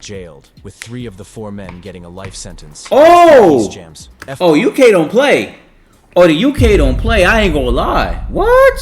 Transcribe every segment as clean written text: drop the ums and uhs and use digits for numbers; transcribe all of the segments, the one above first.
jailed, with 3 of the 4 men getting a life sentence. Oh! Oh, UK don't play. Oh, the UK don't play. I ain't gonna lie. What?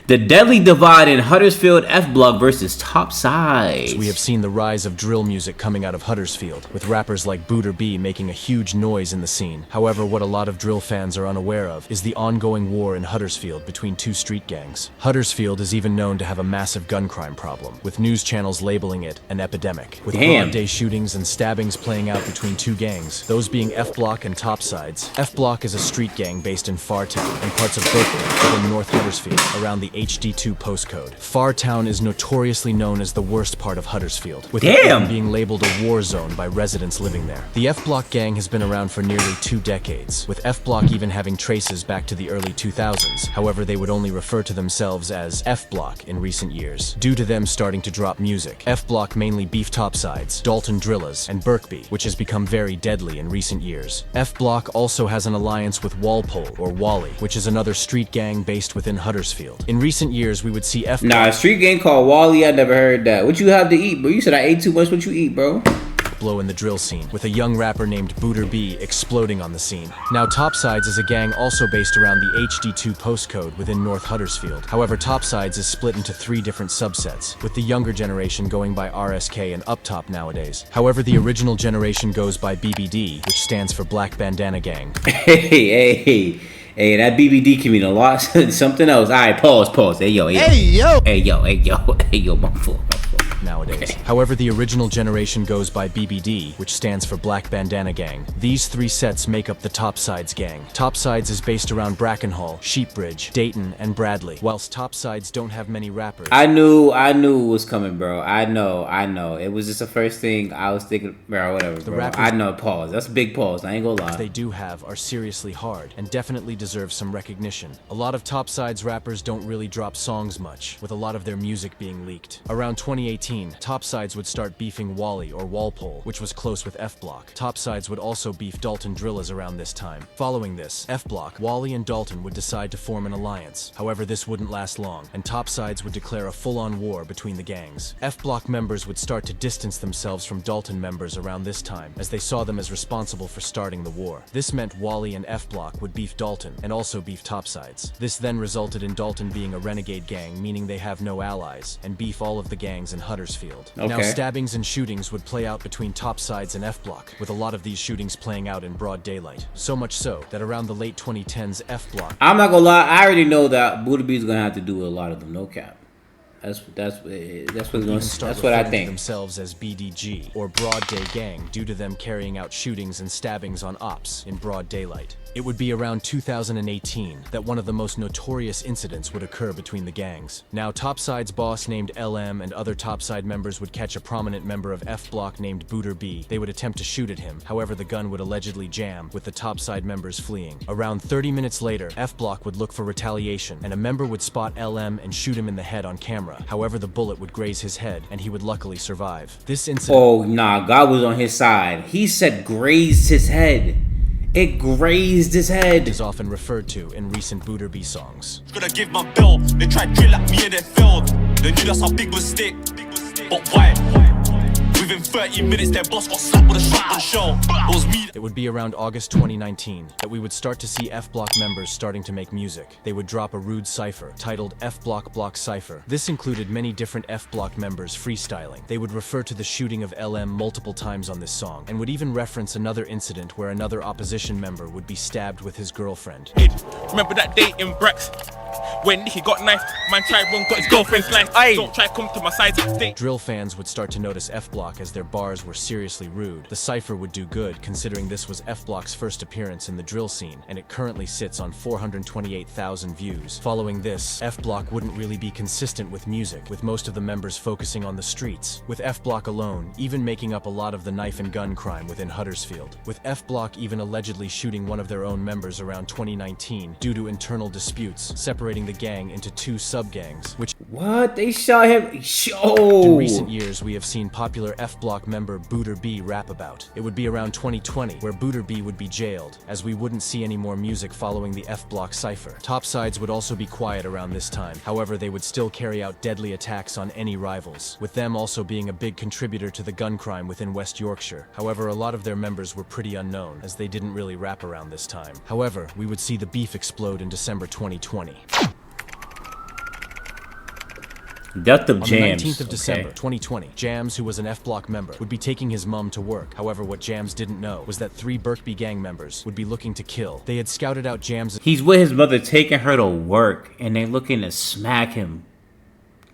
The deadly divide in Huddersfield F Block versus Topsides. We have seen the rise of drill music coming out of Huddersfield, with rappers like Booter B making a huge noise in the scene. However, what a lot of drill fans are unaware of is the ongoing war in Huddersfield between 2 street gangs. Huddersfield is even known to have a massive gun crime problem, with news channels labeling it an epidemic. With broad-day shootings and stabbings playing out between 2 gangs, those being F Block and Topsides. F Block is a street gang based in Fartown and parts of Berkeley within North Huddersfield, around the HD2 postcode. Fartown is notoriously known as the worst part of Huddersfield, with it being labeled a war zone by residents living there. The F Block gang has been around for nearly 2 decades, with F Block even having traces back to the early 2000s. However, they would only refer to themselves as F Block in recent years, due to them starting to drop music. F Block mainly beef Topsides, Dalton Drillas, and Birkby, which has become very deadly in recent years. F Block also has an alliance with Walpole, or Wally, which is another street gang based within Huddersfield. In recent years, we would see F Block. Nah, a street gang called Wally, I never heard that. What you have to eat, bro? You said I ate too much. What you eat, bro? Blow in the drill scene, with a young rapper named Booter B exploding on the scene. Now, Topsides is a gang also based around the HD2 postcode within North Huddersfield. However, Topsides is split into 3 different subsets, with the younger generation going by RSK and Up Top nowadays. However, the original generation goes by BBD, which stands for Black Bandana Gang. Hey, that BBD can mean a lot. Something else. All right, pause. Hey, yo. My fault. Nowadays. However, the original generation goes by BBD, which stands for Black Bandana Gang. These 3 sets make up the Topsides gang. Topsides is based around Brackenhall, Sheepbridge, Dayton, and Bradley, whilst Topsides don't have many rappers. I knew it was coming, bro. I know. It was just the first thing I was thinking, bro, whatever, bro. I know, pause. That's a big pause. I ain't gonna lie. They do have are seriously hard and definitely deserve some recognition. A lot of Topsides rappers don't really drop songs much, with a lot of their music being leaked. Around 2018, Topsides would start beefing Wally or Walpole, which was close with F Block. Topsides would also beef Dalton Drillas around this time. Following this, F Block, Wally, and Dalton would decide to form an alliance. However, this wouldn't last long, and Topsides would declare a full-on war between the gangs. F Block members would start to distance themselves from Dalton members around this time, as they saw them as responsible for starting the war. This meant Wally and F Block would beef Dalton, and also beef Topsides. This then resulted in Dalton being a renegade gang, meaning they have no allies, and beef all of the gangs in Huddersfield. Now, stabbings and shootings would play out between Topsides and F Block, with a lot of these shootings playing out in broad daylight. So much so that around the late 2010s, F Block. I'm not gonna lie, I already know that Booter B's gonna have to do with a lot of them. No cap. That's what I think. Themselves as BDG, or Broad Day Gang, due to them carrying out shootings and stabbings on ops in broad daylight. It would be around 2018 that one of the most notorious incidents would occur between the gangs. Now, Topsides boss named LM and other Topside members would catch a prominent member of F Block named Booter B. They would attempt to shoot at him, however the gun would allegedly jam, with the Topside members fleeing. Around 30 minutes later, F Block would look for retaliation, and a member would spot LM and shoot him in the head on camera. However, the bullet would graze his head, and he would luckily survive. This incident— Oh, nah, God was on his side. He said grazed his head. It grazed his head. Is often referred to in recent Booter B songs. Gonna give my bill. They tried drill at me and it failed. They knew that's how big was stick. But why? Within 30 minutes, their boss got slapped with a shotgun shell. It was me. It would be around August 2019 that we would start to see F Block members starting to make music. They would drop a rude cypher titled F Block Block Cypher. This included many different F Block members freestyling. They would refer to the shooting of LM multiple times on this song, and would even reference another incident where another opposition member would be stabbed with his girlfriend. Remember that day in Brax? When he got knifed, man tried one, got his girlfriend sliced. Don't try come to my side. Drill fans would start to notice F Block as their bars were seriously rude. The cypher would do good, considering this was F Block's first appearance in the drill scene, and it currently sits on 428,000 views. Following this, F Block wouldn't really be consistent with music, with most of the members focusing on the streets, with F Block alone even making up a lot of the knife and gun crime within Huddersfield, with F Block even allegedly shooting one of their own members around 2019 due to internal disputes, separating the gang into 2 sub-gangs, which— What? They shot him? In recent years, we have seen popular F F Block member Booter B rap about. It would be around 2020 where Booter B would be jailed, as we wouldn't see any more music following the F Block cipher. Topsides would also be quiet around this time, however they would still carry out deadly attacks on any rivals, with them also being a big contributor to the gun crime within West Yorkshire. However, a lot of their members were pretty unknown, as they didn't really rap around this time. However, we would see the beef explode in December 2020. Death of On Jams. the 19th of December 2020, Jams, who was an F Block member, would be taking his mum to work. However, what Jams didn't know was that 3 Birkby gang members would be looking to kill. They had scouted out Jams. He's with his mother taking her to work, and they looking to smack him.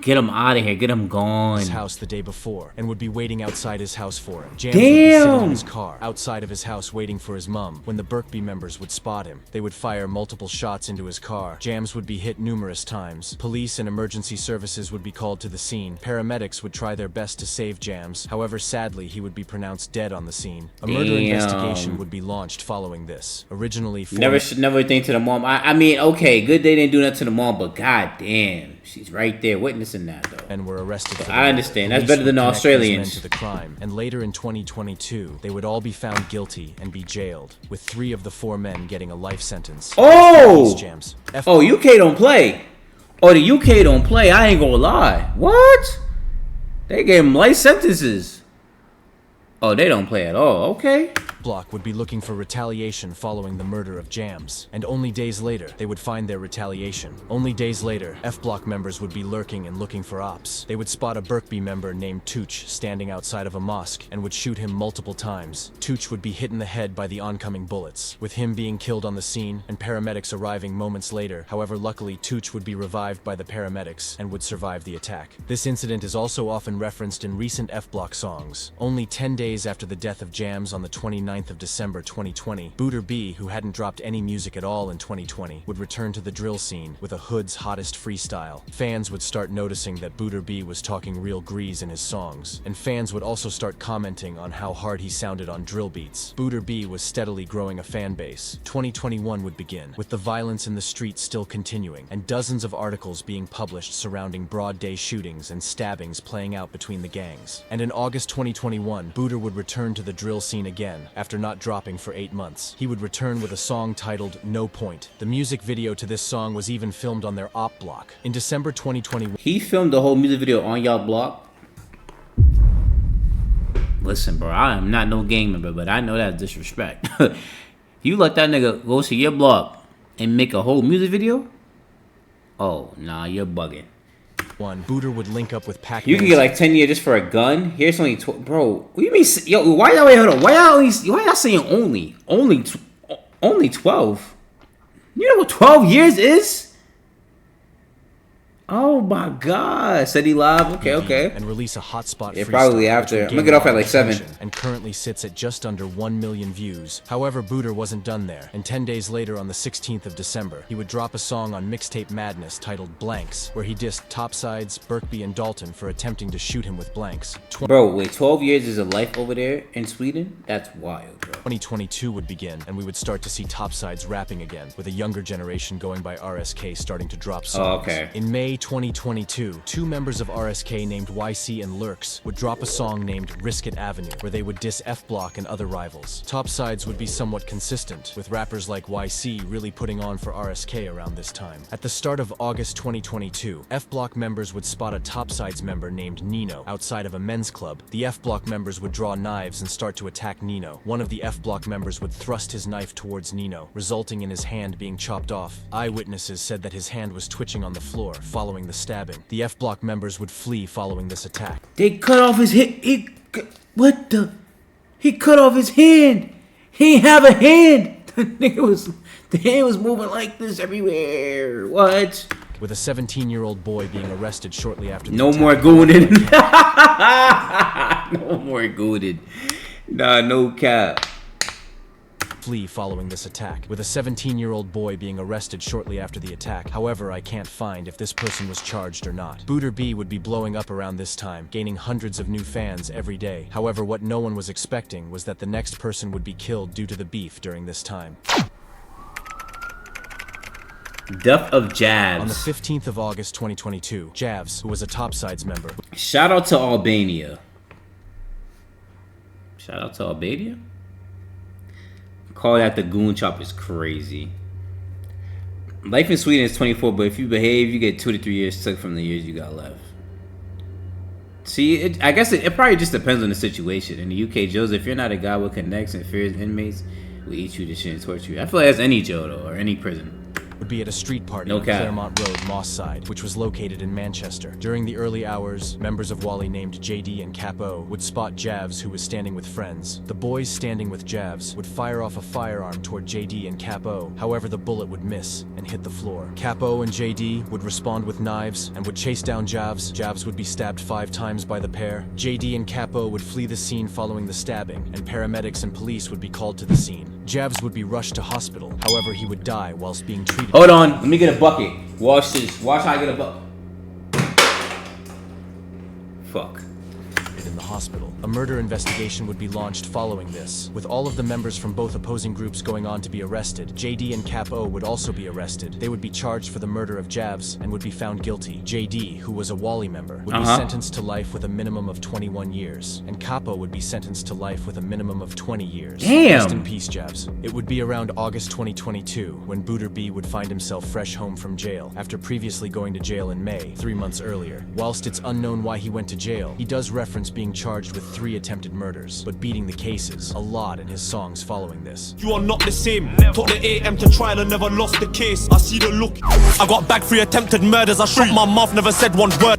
Get him out of here. Get him gone. His house the day before, and would be waiting outside his house for him. Jams would be sitting in his car outside of his house waiting for his mum. When the Birkby members would spot him, they would fire multiple shots into his car. Jams would be hit numerous times. Police and emergency services would be called to the scene. Paramedics would try their best to save Jams. However, sadly, he would be pronounced dead on the scene. A murder investigation would be launched following this. Originally, never think to the mom. I mean, okay, good they didn't do that to the mom, but goddamn, she's right there witnessing that though. And were arrested for I understand. That's better than the Australians. To the crime. And later in 2022, they would all be found guilty and be jailed, with 3 of the 4 men getting a life sentence. Oh! UK don't play. Oh, the UK don't play. I ain't gonna lie. What? They gave them life sentences. Oh, they don't play at all. Okay. Block would be looking for retaliation following the murder of Jams, and only days later, they would find their retaliation. Only days later, F Block members would be lurking and looking for ops. They would spot a Birkby member named Tooch standing outside of a mosque and would shoot him multiple times. Tooch would be hit in the head by the oncoming bullets, with him being killed on the scene and paramedics arriving moments later. However, luckily, Tooch would be revived by the paramedics and would survive the attack. This incident is also often referenced in recent F Block songs. Only 10 days after the death of Jams on the 29th of December 2020, Booter B, who hadn't dropped any music at all in 2020, would return to the drill scene with a Hood's hottest freestyle. Fans would start noticing that Booter B was talking real grease in his songs, and fans would also start commenting on how hard he sounded on drill beats. Booter B was steadily growing a fan base. 2021 would begin, with the violence in the streets still continuing, and dozens of articles being published surrounding broad day shootings and stabbings playing out between the gangs. And in August 2021, Booter would return to the drill scene again, after not dropping for 8 months. He would return with a song titled No Point. The music video to this song was even filmed on their op block. In December 2021, he filmed the whole music video on y'all block. Listen, bro, I am not no gang member, but I know that's disrespect. You let that nigga go to your block and make a whole music video? Oh, nah, you're bugging. Booter would link up with Pac-Man. You can get like 10 years just for a gun. Here's only bro. What do you mean? Yo, why y'all wait? Hold on. Why y'all saying only 12? You know what 12 years is? Oh my God! Said he live. Okay. And release a hotspot. Yeah, probably after. I'm gonna get off at like 7. And currently sits at just under 1 million views. However, Booter wasn't done there. And 10 days later, on the 16th of December, he would drop a song on Mixtape Madness titled Blanks, where he dissed Topsides, Birkby, and Dalton for attempting to shoot him with blanks. Bro, wait, 12 years is a life over there in Sweden? That's wild, bro. 2022 would begin, and we would start to see Topsides rapping again, with a younger generation going by RSK starting to drop songs. Oh, okay. In May 2022, 2 members of RSK named YC and Lurks would drop a song named Risk It Avenue, where they would diss F Block and other rivals. Topsides would be somewhat consistent, with rappers like YC really putting on for RSK around this time. At the start of August 2022, F Block members would spot a Topsides member named Nino outside of a men's club. The F Block members would draw knives and start to attack Nino. One of the F Block members would thrust his knife towards Nino, resulting in his hand being chopped off. Eyewitnesses said that his hand was twitching on the floor following the stabbing. The F Block members would flee following this attack. They cut off his hand. What the? He cut off his hand. He ain't have a hand. The hand was moving like this everywhere. What? With a 17-year-old boy being arrested shortly after the No attack. more gooned. No more gooned. Nah, no cap. Flee following this attack, with a 17-year-old boy being arrested shortly after the attack. However, I can't find if this person was charged or not. Booter B would be blowing up around this time, gaining hundreds of new fans every day. However, what no one was expecting was that the next person would be killed due to the beef during this time. Death of Javs. On the 15th of August 2022, Javs, who was a Topsides member, shout out to Albania. Shout out to Albania. Call that the goon chop is crazy. Life in Sweden is 24, but if you behave, you get 2 to 3 years took from the years you got left. See, I guess it probably just depends on the situation. In the UK, jails, if you're not a guy with connects and fears inmates, will eat you to shit and torture you. I feel like that's any jail, though, or any prison. Would be at a street party No on cap. Claremont Road, Moss Side, which was located in Manchester. During the early hours, members of Wally named JD and Capo would spot Javs, who was standing with friends. The boys standing with Javs would fire off a firearm toward JD and Capo. However, the bullet would miss and hit the floor. Capo and JD would respond with knives and would chase down Javs. Javs would be stabbed 5 times by the pair. JD and Capo would flee the scene following the stabbing, and paramedics and police would be called to the scene. Javs would be rushed to hospital. However, he would die whilst being treated. Hold on, let me get a bucket. Wash this. Watch how I get a bucket. Fuck. In the hospital. A murder investigation would be launched following this, with all of the members from both opposing groups going on to be arrested. JD and Capo would also be arrested. They would be charged for the murder of Javs and would be found guilty. JD, who was a Wally member, would be sentenced to life with a minimum of 21 years, and Capo would be sentenced to life with a minimum of 20 years. Damn! Rest in peace, Javs. It would be around August 2022 when Booter B would find himself fresh home from jail after previously going to jail in May, 3 months earlier. Whilst it's unknown why he went to jail, he does reference being charged with 3 attempted murders, but beating the cases a lot in his songs following this. You are not the same. Took the AM to trial and never lost the case. I see the look. I got back 3 attempted murders. I shut my mouth, never said one word.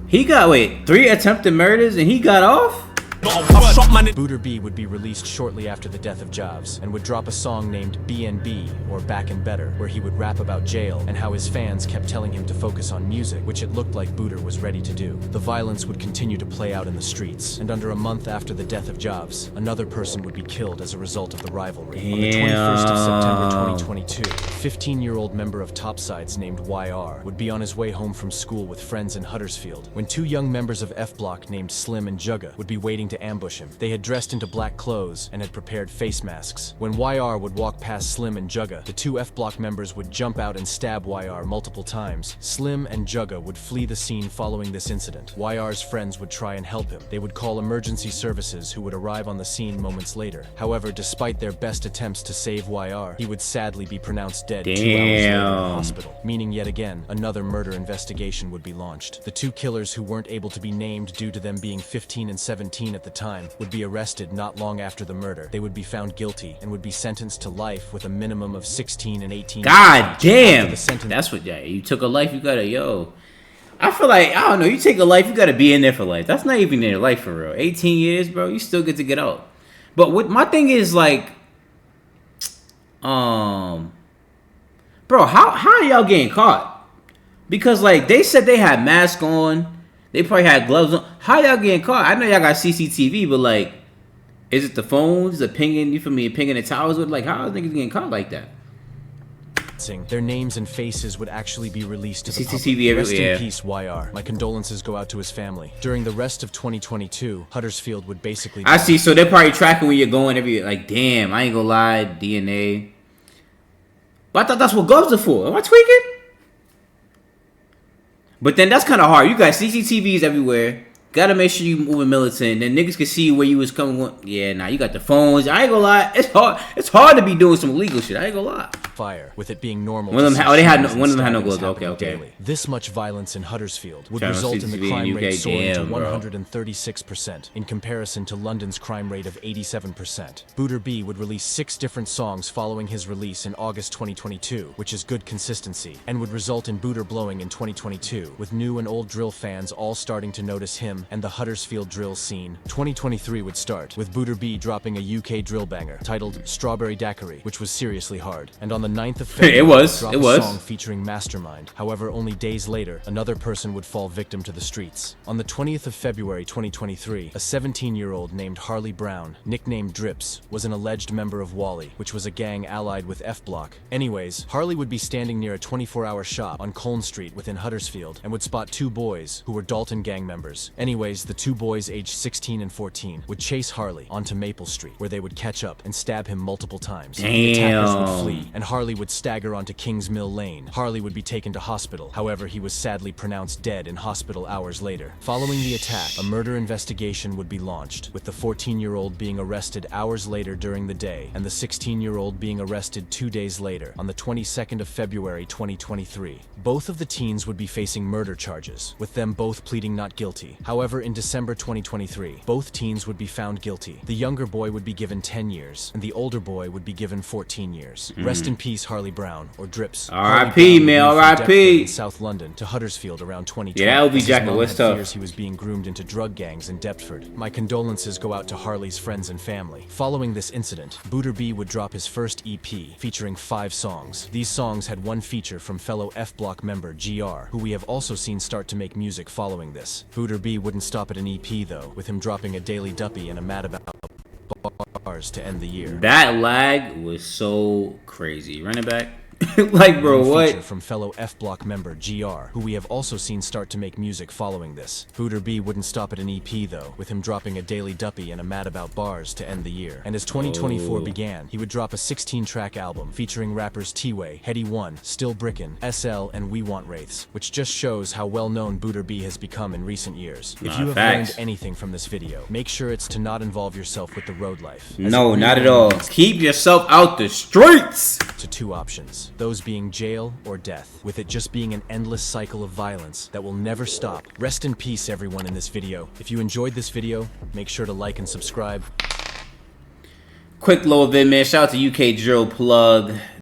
He got, 3 attempted murders and he got off? I shot man in. Booter B would be released shortly after the death of Javs and would drop a song named BNB, or Back and Better, where he would rap about jail and how his fans kept telling him to focus on music, which it looked like Booter was ready to do. The violence would continue to play out in the streets, and under a month after the death of Javs, another person would be killed as a result of the rivalry. On the 21st of September 2022, a 15-year-old member of Topsides named YR would be on his way home from school with friends in Huddersfield when 2 young members of F Block named Slim and Jugga would be waiting to ambush him. They had dressed into black clothes and had prepared face masks. When YR would walk past Slim and Jugga, the 2 F Block members would jump out and stab YR multiple times. Slim and Jugga would flee the scene following this incident. YR's friends would try and help him. They would call emergency services, who would arrive on the scene moments later. However, despite their best attempts to save YR, he would sadly be pronounced dead 2 hours later in the hospital, meaning yet again, another murder investigation would be launched. The 2 killers, who weren't able to be named due to them being 15 and 17 at the time, would be arrested not long after the murder. They would be found guilty and would be sentenced to life with a minimum of 16 and 18 God damn! years. That's what, you took a life, you gotta, I feel like, I don't know, you take a life, you gotta be in there for life. That's not even their life for real. 18 years, bro, you still get to get out. But what my thing is, like, bro, how are y'all getting caught? Because, like, they said they had masks on. They probably had gloves on. How y'all getting caught? I know y'all got CCTV, but, like, is it the phones, the pinging, you feel me, pinging the towers with? Like, how are niggas getting caught like that? Their names and faces would actually be released to the CCTV public. Rest everywhere. in peace, YR. My condolences go out to his family. During the rest of 2022, Huddersfield would basically... I see, so they're probably tracking where you're going like, damn, I ain't gonna lie, DNA. But I thought that's what gloves are for. Am I tweaking? But then that's kind of hard. You got CCTVs everywhere. Gotta make sure you moving militant. Then niggas can see where you was coming. Yeah, nah, you got the phones. I ain't gonna lie. It's hard. It's hard to be doing some illegal shit. I ain't gonna lie. Fire, with it being normal. One of them had no gloves. Okay. Daily. This much violence in Huddersfield would Channel result in the CCTV crime in rate UK, soaring to damn, bro. 136% in comparison to London's crime rate of 87%. Booter B would release 6 different songs following his release in August 2022, which is good consistency, and would result in Booter blowing in 2022, with new and old drill fans all starting to notice him and the Huddersfield drill scene. 2023 would start, with Booter B dropping a UK drill banger titled Strawberry Daiquiri, which was seriously hard, and on the 9th of February, It was. drop a song featuring Mastermind. However, only days later, another person would fall victim to the streets. On the 20th of February 2023, a 17-year-old named Harley Brown, nicknamed Drips, was an alleged member of Wally, which was a gang allied with F Block. Anyways, Harley would be standing near a 24-hour shop on Colne Street within Huddersfield and would spot 2 boys who were Dalton gang members. Anyways, the 2 boys aged 16 and 14 would chase Harley onto Maple Street, where they would catch up and stab him multiple times. The attackers would flee, and Harley Harley would stagger onto Kings Mill Lane. Harley would be taken to hospital. However, he was sadly pronounced dead in hospital hours later. Following the attack, a murder investigation would be launched, with the 14-year-old being arrested hours later during the day, and the 16-year-old being arrested 2 days later, on the 22nd of February 2023. Both of the teens would be facing murder charges, with them both pleading not guilty. However, in December 2023, both teens would be found guilty. The younger boy would be given 10 years, and the older boy would be given 14 years. Rest in peace, Harley Brown, or Drips. R.I.P. man, R.I.P. In South London to Huddersfield around 2020. Yeah, that would be His Jacket mom West had tough. fears he was being groomed into drug gangs in Deptford. My condolences go out to Harley's friends and family. Following this incident, Booter B would drop his first EP, featuring 5 songs. These songs had one feature from fellow F Block member GR, who we have also seen start to make music following this. Booter B wouldn't stop at an EP though, with him dropping a Daily Duppy and a Mad About Bars to end the year. That lag was so crazy. Run it back. Like, bro, what? From fellow F Block member GR, who we have also seen start to make music following this. Booter B wouldn't stop at an EP though, with him dropping a Daily Duppy and a Mad About Bars to end the year. And as 2024 began, he would drop a 16-track album featuring rappers T-Way, Heady One, Still Brickin', SL, and We Want Wraiths, which just shows how well-known Booter B has become in recent years. If you have learned anything from this video, make sure it's to not involve yourself with the road life. No, not at all. Keep yourself out the streets! To 2 options, those being jail or death, with it just being an endless cycle of violence that will never stop. Rest in peace, everyone in this video. If you enjoyed this video, make sure to like and subscribe. Quick little vid, man. Shout out to UK Drill Plug.